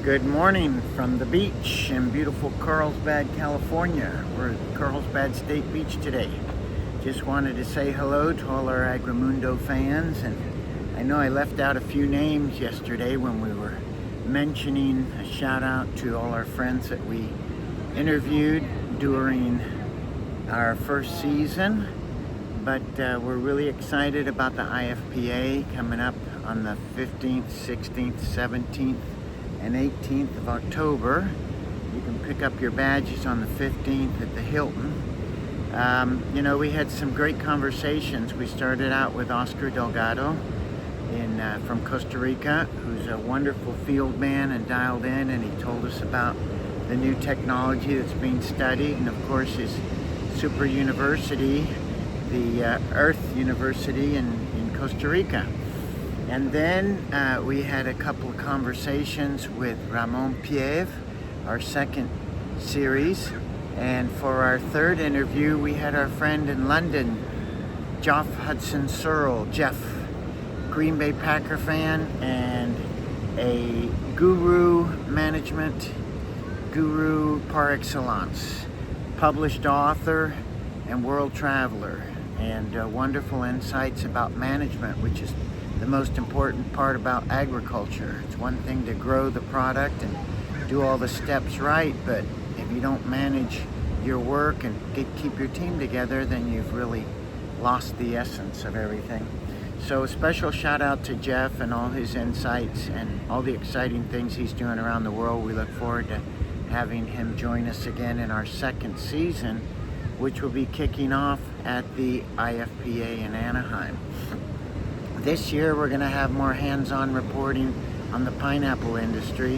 Good morning from the beach in beautiful Carlsbad, California. We're at Carlsbad State Beach today. Just wanted to say hello to all our Agrimundo fans, and I know I left out a few names yesterday when we were mentioning a shout out to all our friends that we interviewed during our first season, but we're really excited about the IFPA coming up on the 15th, 16th, 17th, and 18th of October. You can pick up your badges on the 15th at the Hilton. We had some great conversations. We started out with Oscar Delgado from Costa Rica, who's a wonderful field man and dialed in, and he told us about the new technology that's being studied, and of course his super university, the Earth University in Costa Rica. And then we had a couple of conversations with Ramon Pieve, our second series. And for our third interview, we had our friend in London, Geoff Hudson-Searle. Jeff, Green Bay Packer fan and a management guru par excellence, published author and world traveler, and wonderful insights about management, which is the most important part about agriculture. It's one thing to grow the product and do all the steps right, but if you don't manage your work and keep your team together, then you've really lost the essence of everything. So a special shout out to Jeff and all his insights and all the exciting things he's doing around the world. We look forward to having him join us again in our second season, which will be kicking off at the IFPA in Anaheim. This year we're going to have more hands-on reporting on the pineapple industry,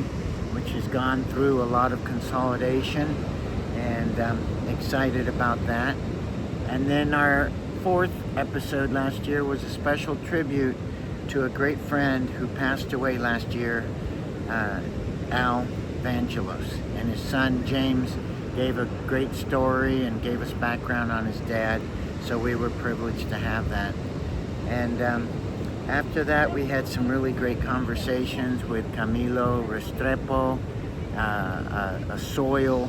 which has gone through a lot of consolidation, and I'm excited about that. And then our fourth episode last year was a special tribute to a great friend who passed away last year, Al Vangelos, and his son James gave a great story and gave us background on his dad, so we were privileged to have that. And after that, we had some really great conversations with Camilo Restrepo, a soil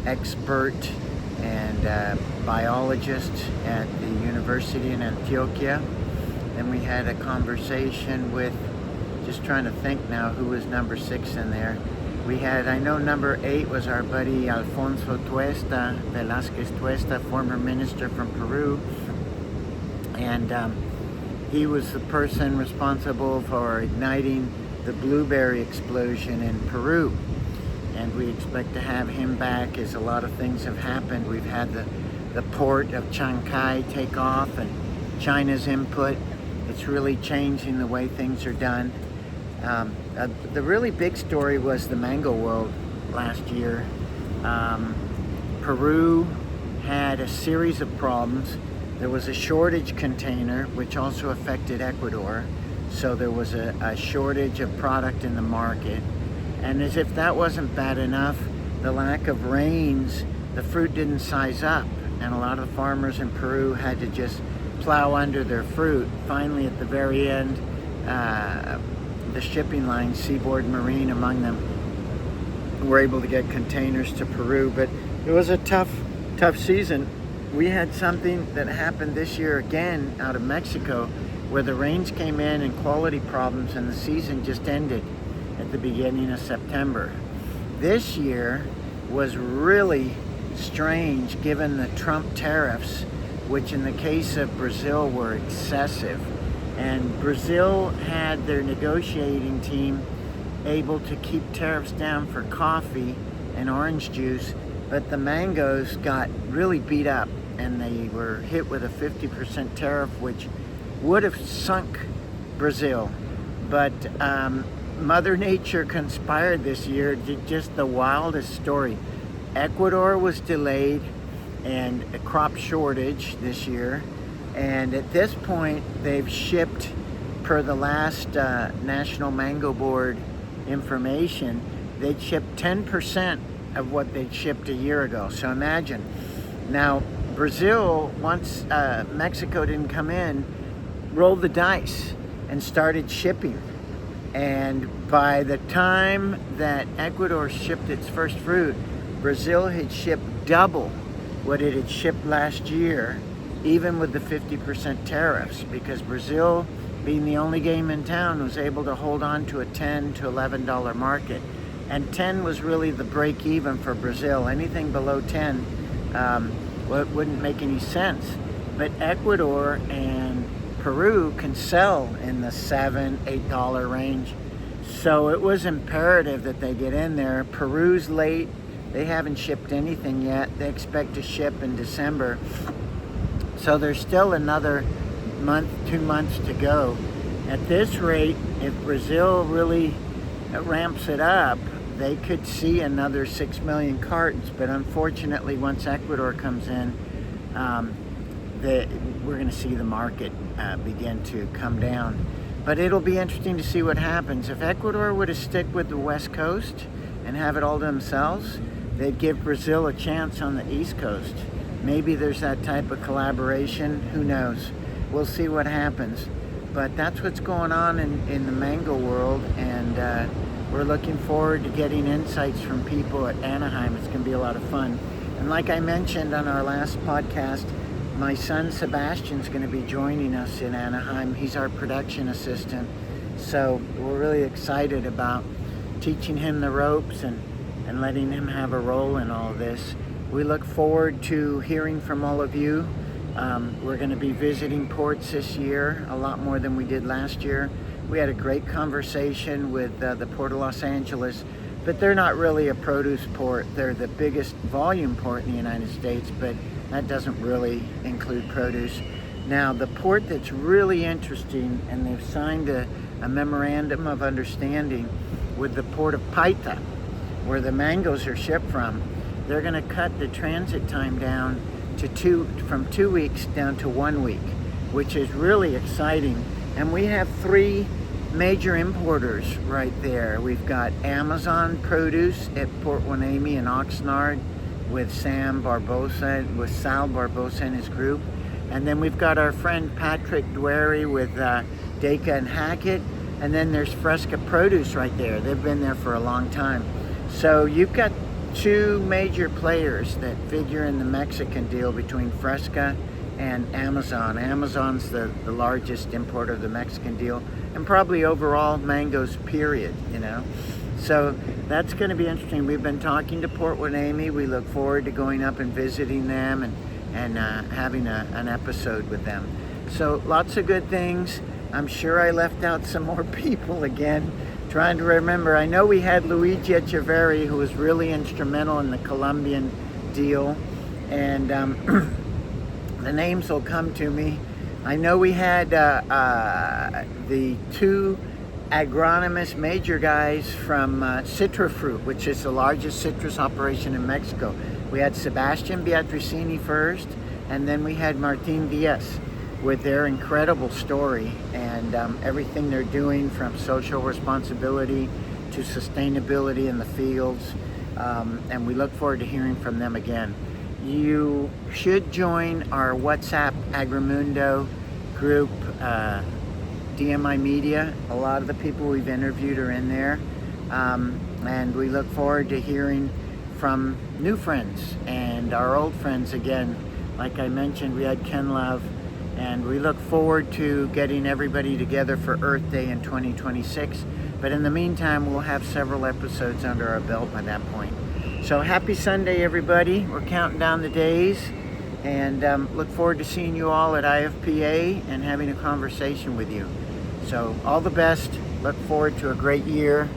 expert and biologist at the University in Antioquia. Then we had a conversation with, just trying to think now who was number 6 in there. We had, I know number 8 was our buddy Alfonso Velasquez Tuesta, former minister from Peru. And he was the person responsible for igniting the blueberry explosion in Peru. And we expect to have him back as a lot of things have happened. We've had the port of Chancay take off and China's input. It's really changing the way things are done. The really big story was the mango world last year. Peru had a series of problems. There was a shortage container, which also affected Ecuador. So there was a shortage of product in the market. And as if that wasn't bad enough, the lack of rains, the fruit didn't size up. And a lot of the farmers in Peru had to just plow under their fruit. Finally, at the very end, the shipping lines, Seaboard Marine among them, were able to get containers to Peru. But it was a tough season. We had something that happened this year again out of Mexico, where the rains came in and quality problems, and the season just ended at the beginning of September. This year was really strange given the Trump tariffs, which in the case of Brazil were excessive. And Brazil had their negotiating team able to keep tariffs down for coffee and orange juice, but the mangoes got really beat up and they were hit with a 50% tariff, which would have sunk Brazil. But Mother Nature conspired this year, just the wildest story. Ecuador was delayed and a crop shortage this year. And at this point, they've shipped, per the last National Mango Board information, they'd shipped 10% of what they'd shipped a year ago. So imagine. Now, Brazil, once Mexico didn't come in, rolled the dice and started shipping. And by the time that Ecuador shipped its first fruit, Brazil had shipped double what it had shipped last year, even with the 50% tariffs, because Brazil, being the only game in town, was able to hold on to a $10 to $11 market. And 10 was really the break even for Brazil. Anything below 10 wouldn't make any sense. But Ecuador and Peru can sell in the $7, $8 range. So it was imperative that they get in there. Peru's late. They haven't shipped anything yet. They expect to ship in December. So there's still another month, 2 months to go. At this rate, if Brazil really ramps it up, they could see another 6 million cartons. But unfortunately, once Ecuador comes in, we're going to see the market begin to come down. But it'll be interesting to see what happens. If Ecuador were to stick with the West Coast and have it all to themselves, they'd give Brazil a chance on the East Coast. Maybe there's that type of collaboration. Who knows? We'll see what happens. But that's what's going on in the mango world, and we're looking forward to getting insights from people at Anaheim. It's going to be a lot of fun. And like I mentioned on our last podcast, my son Sebastian's going to be joining us in Anaheim. He's our production assistant. So we're really excited about teaching him the ropes and letting him have a role in all of this. We look forward to hearing from all of you. We're going to be visiting ports this year, a lot more than we did last year. We had a great conversation with the Port of Los Angeles, but they're not really a produce port. They're the biggest volume port in the United States, but that doesn't really include produce. Now, the port that's really interesting, and they've signed a memorandum of understanding with the Port of Paita, where the mangoes are shipped from. They're going to cut the transit time down to from 2 weeks down to 1 week, which is really exciting. And we have 3 major importers right there. We've got Amazon Produce at Port Hueneme and Oxnard with Sal Barbosa and his group. And then we've got our friend Patrick Dwary with Dacre and Hackett. And then there's Fresca Produce right there. They've been there for a long time. So you've got 2 major players that figure in the Mexican deal between Fresca and Amazon. Amazon's the largest importer of the Mexican deal, and probably overall mangoes, period, you know. So that's going to be interesting. We've been talking to Port Hueneme. We look forward to going up and visiting them and having an episode with them. So lots of good things. I'm sure I left out some more people again. Trying to remember. I know we had Luigi Echeverri, who was really instrumental in the Colombian deal, and the names will come to me. I know we had the 2 agronomist major guys from Citrafruit, which is the largest citrus operation in Mexico. We had Sebastian Beatricini first, and then we had Martin Diaz with their incredible story and everything they're doing, from social responsibility to sustainability in the fields. And we look forward to hearing from them again. You should join our WhatsApp Agrimundo group, DMI Media. A lot of the people we've interviewed are in there. And we look forward to hearing from new friends and our old friends again. Like I mentioned, we had Ken Love. And we look forward to getting everybody together for Earth Day in 2026. But in the meantime, we'll have several episodes under our belt by that point. So happy Sunday, everybody. We're counting down the days. And look forward to seeing you all at IFPA and having a conversation with you. So all the best. Look forward to a great year.